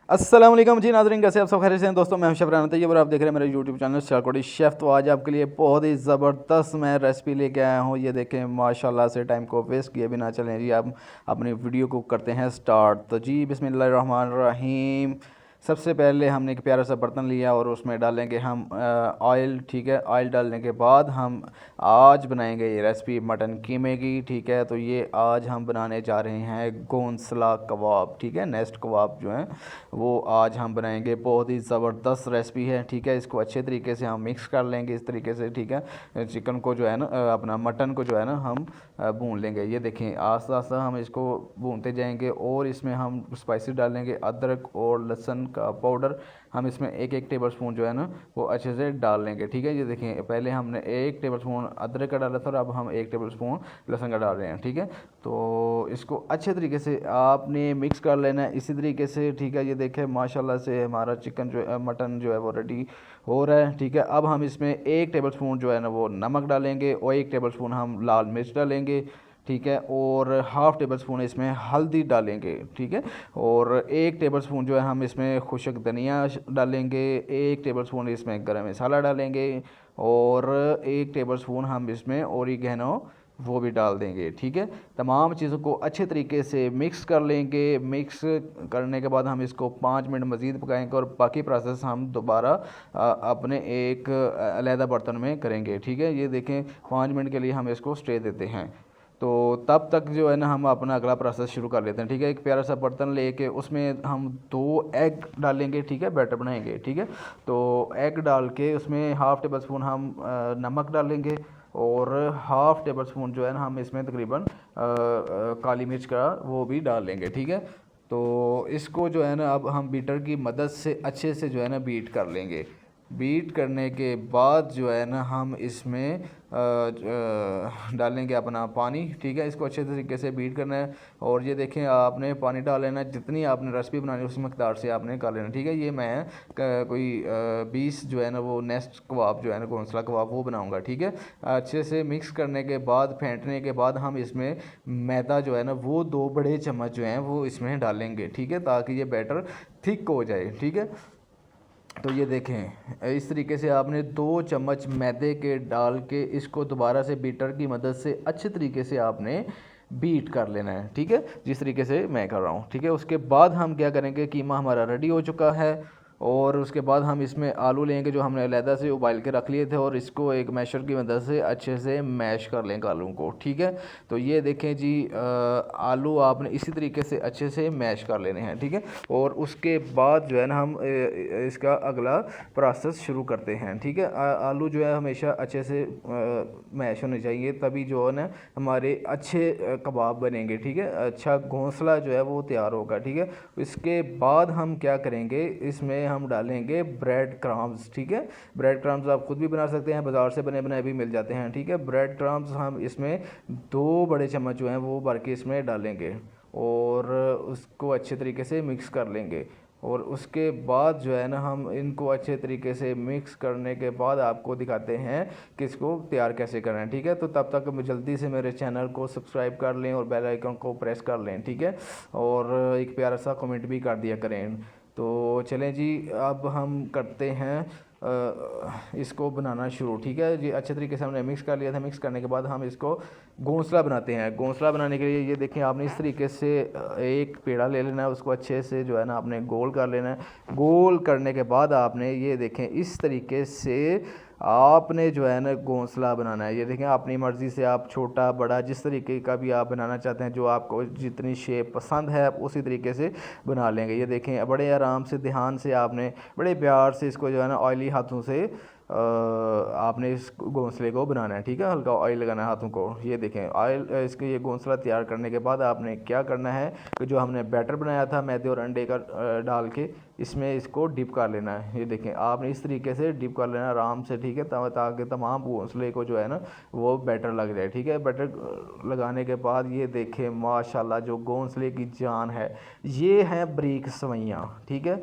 अस्सलाम वालेकुम जी नाज़रीन, कैसे आप सब खैरियत से हैं। दोस्तों मैं शफरान तैयब और आप देख रहे हैं मेरा यूट्यूब चैनल शाकोटी शेफ़। तो आज आपके लिए बहुत ही ज़बरदस्त मैं रेसिपी लेके आया हूँ। ये देखें माशाल्लाह से, टाइम को वेस्ट किए बिना चलें जी आप अपनी वीडियो को करते हैं स्टार्ट। तो जी बिस्मिल्लाहिर्रहमानिर्रहीम। सबसे पहले हमने एक प्यारा सा बर्तन लिया और उसमें डालेंगे हम ऑयल। ठीक है, ऑयल डालने के बाद हम आज बनाएंगे ये रेसिपी मटन कीमे की। ठीक है, तो ये आज हम बनाने जा रहे हैं गोंसला कबाब। ठीक है, नेस्ट कबाब जो है वो आज हम बनाएंगे। बहुत ही ज़बरदस्त रेसिपी है। ठीक है, इसको अच्छे तरीके से हम मिक्स कर लेंगे इस तरीके से। ठीक है, चिकन को जो है ना अपना मटन को जो है ना हम भून लेंगे। ये देखें आस्ते आस्ते हम इसको भूनते जाएंगे और इसमें हम स्पाइसेस डालेंगे, अदरक और लहसुन का पाउडर हम इसमें एक एक टेबल स्पून जो है ना वो अच्छे से डाल लेंगे। ठीक है, ये देखें पहले हमने एक टेबल स्पून अदरक का डाला था और अब हम एक टेबल स्पून लहसुन का डाल रहे हैं। ठीक है, तो इसको अच्छे तरीके से आपने मिक्स कर लेना है इसी तरीके से। ठीक है, ये देखें माशाल्लाह से हमारा चिकन जो है मटन जो है वो रेडी हो रहा है। ठीक है, अब हम इसमें एक टेबल स्पून जो है ना वो नमक डालेंगे और एक टेबल स्पून हम लाल मिर्च डालेंगे। ठीक है, और हाफ़ टेबल स्पून इसमें हल्दी डालेंगे। ठीक है, और एक टेबल स्पून जो है हम इसमें खुशक धनिया डालेंगे, एक टेबल स्पून इसमें गरम मसाला डालेंगे और एक टेबल स्पून हम इसमें ओरिगेनो वो भी डाल देंगे। ठीक है, तमाम चीज़ों को अच्छे तरीके से मिक्स कर लेंगे। मिक्स करने के बाद हम इसको 5 मिनट मज़ीद पकाएंगे और बाकी प्रोसेस हम दोबारा अपने एक अलहदा बर्तन में करेंगे। ठीक है, ये देखें 5 मिनट के लिए हम इसको स्टे देते हैं। तो तब तक जो है ना हम अपना अगला प्रोसेस शुरू कर लेते हैं। ठीक है, एक प्यारा सा बर्तन लेके उसमें हम 2 एग डालेंगे। ठीक है, बैटर बनाएंगे। ठीक है, तो एग डाल के उसमें हाफ़ टेबल स्पून हम नमक डालेंगे और हाफ़ टेबल स्पून जो है ना हम इसमें तकरीबन काली मिर्च का वो भी डाल लेंगे। ठीक है, तो इसको जो है ना अब हम बीटर की मदद से अच्छे से जो है ना बीट कर लेंगे। बीट करने के बाद जो है ना हम इसमें डालेंगे अपना पानी। ठीक है, इसको अच्छे तरीके से बीट करना है और ये देखें आपने पानी डाल लेना है जितनी आपने रेसिपी बनानी है उस मकदार से आपने कर लेना। ठीक है, ये मैं कोई 20 जो है ना वो नेस्ट कबाब जो है ना कौंसला कबाब वो बनाऊंगा। ठीक है, अच्छे से मिक्स करने के बाद फेंटने के बाद हम इसमें मैदा जो है ना वो 2 बड़े चम्मच जो हैं वो इसमें डालेंगे। ठीक है, ताकि ये बैटर थिक हो जाए। ठीक है, तो ये देखें इस तरीके से आपने 2 चम्मच मैदे के डाल के इसको दोबारा से बीटर की मदद से अच्छे तरीके से आपने बीट कर लेना है। ठीक है, जिस तरीके से मैं कर रहा हूँ। ठीक है, उसके बाद हम क्या करेंगे, कीमा हमारा रेडी हो चुका है और उसके बाद हम इसमें आलू लेंगे जो हमने अलहदा से उबाल के रख लिए थे और इसको एक मैशर की मदद से अच्छे से मैश कर लेंगे आलू को। ठीक है, तो ये देखें जी आलू आपने इसी तरीके से अच्छे से मैश कर लेने हैं। ठीक है, और उसके बाद जो है ना हम इसका अगला प्रोसेस शुरू करते हैं। ठीक है, आलू जो है हमेशा अच्छे से मैश होने चाहिए, तभी जो है ना हमारे अच्छे कबाब बनेंगे। ठीक है, अच्छा घोंसला जो है वो तैयार होगा। ठीक है, इसके बाद हम क्या करेंगे, इसमें हम डालेंगे ब्रेड क्रम्स। ठीक है, ब्रेड क्रम्स आप खुद भी बना सकते हैं, बाज़ार से बने बनाए भी मिल जाते हैं। ठीक है, ब्रेड क्रम्स हम इसमें 2 बड़े चम्मच जो हैं वो भर के इसमें डालेंगे और उसको अच्छे तरीके से मिक्स कर लेंगे। और उसके बाद जो है ना हम इनको अच्छे तरीके से मिक्स करने के बाद आपको दिखाते हैं कि इसको तैयार कैसे करना है। ठीक है, तो तब तक जल्दी से मेरे चैनल को सब्सक्राइब कर लें और बेल आइकन को प्रेस कर लें। ठीक है, और एक प्यारा सा कमेंट भी कर दिया करें। तो चलें जी अब हम करते हैं इसको बनाना शुरू। ठीक है जी, अच्छे तरीके से हमने मिक्स कर लिया था। मिक्स करने के बाद हम इसको घोंसला बनाते हैं। घोंसला बनाने के लिए ये देखें आपने इस तरीके से एक पेड़ा ले लेना है, उसको अच्छे से जो है ना आपने गोल कर लेना है। गोल करने के बाद आपने ये देखें इस तरीके से आपने जो है ना घोंसला बनाना है। ये देखें अपनी मर्ज़ी से आप छोटा बड़ा जिस तरीके का भी आप बनाना चाहते हैं, जो आपको जितनी शेप पसंद है आप उसी तरीके से बना लेंगे। ये देखें बड़े आराम से ध्यान से आपने बड़े प्यार से इसको जो है ना ऑयली हाथों से आपने इस घोंसले को बनाना है। ठीक है, हल्का ऑयल लगाना है हाथों को। ये देखें ऑयल इसके ये घोंसला तैयार करने के बाद आपने क्या करना है कि जो हमने बैटर बनाया था मैदे और अंडे का डाल के इसमें इसको डिप कर लेना है। ये देखें आपने इस तरीके से डिप कर लेना है आराम से। ठीक है, ताकि तमाम घोंसले को जो है ना वो बैटर लग जाए। ठीक है, बैटर लगाने के बाद ये देखें माशाल्लाह जो घोंसले की जान है, ये है बरीक सवैयाँ। ठीक है,